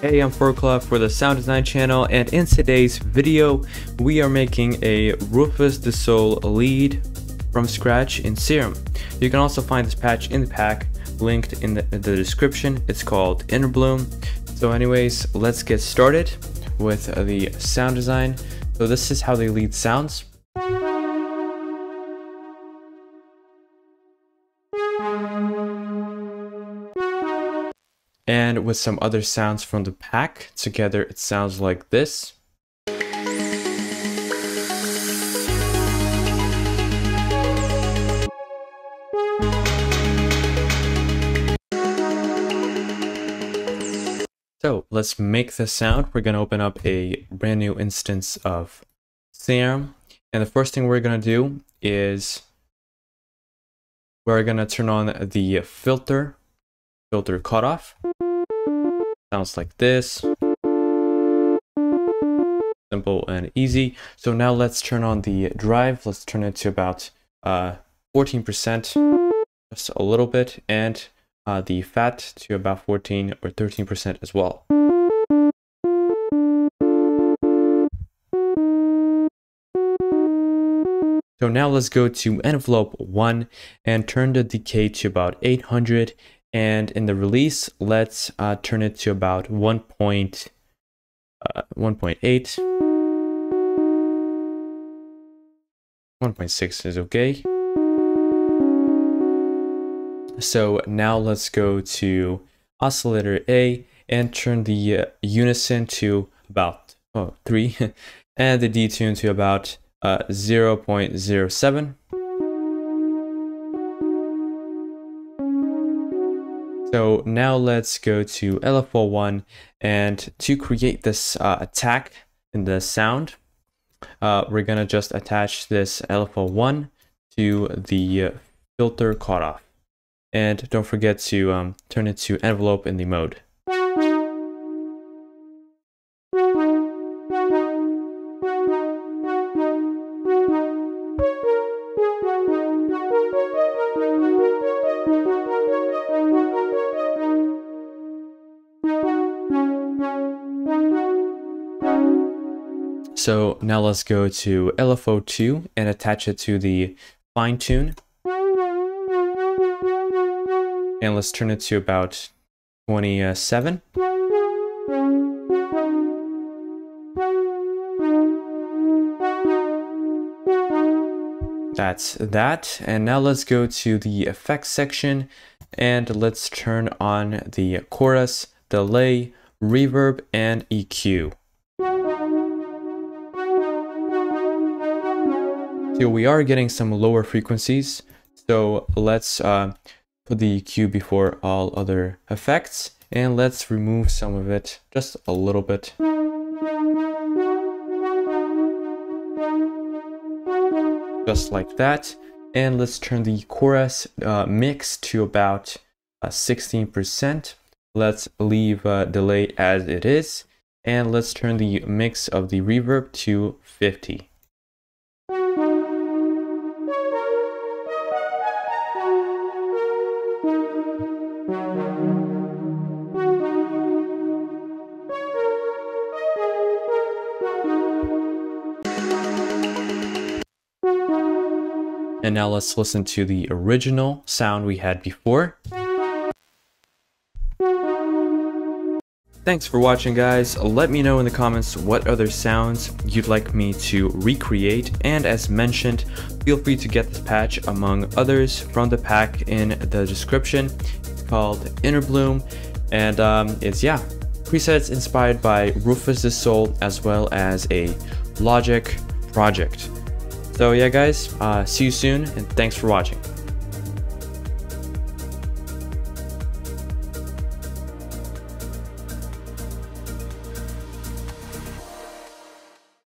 Hey, I'm Club for the Sound Design channel, and in today's video, we are making a Rufus the Soul lead from scratch in Serum. You can also find this patch in the pack, linked in the description. It's called Inner Bloom. So anyways, let's get started with the sound design. So this is how the lead sounds. And with some other sounds from the pack together, it sounds like this. So let's make the sound. We're gonna open up a brand new instance of Serum, and the first thing we're gonna do is we're gonna turn on the filter cutoff. Sounds like this. Simple and easy. So now let's turn on the drive. Let's turn it to about 14%, just a little bit, and the fat to about 14 or 13% as well. So now let's go to envelope 1 and turn the decay to about 800. And in the release, let's turn it to about 1.8. 1.6 is okay. So now let's go to oscillator A and turn the unison to about 3 and the detune to about 0.07. So now let's go to LFO1, and to create this attack in the sound, we're gonna just attach this LFO1 to the filter cutoff. And don't forget to turn it to envelope in the mode. So now let's go to LFO2 and attach it to the fine tune. And let's turn it to about 27. That's that. And now let's go to the effects section and let's turn on the chorus, delay, reverb, and EQ. So we are getting some lower frequencies, so let's put the EQ before all other effects, and let's remove some of it, just a little bit. Just like that. And let's turn the chorus mix to about 16%. Let's leave delay as it is, and let's turn the mix of the reverb to 50. And now let's listen to the original sound we had before. Thanks for watching, guys. Let me know in the comments what other sounds you'd like me to recreate, and as mentioned, feel free to get this patch among others from the pack in the description. It's called Inner Bloom, and it's presets inspired by Rufus the Soul as well as a Logic project. So yeah, guys, see you soon, and thanks for watching.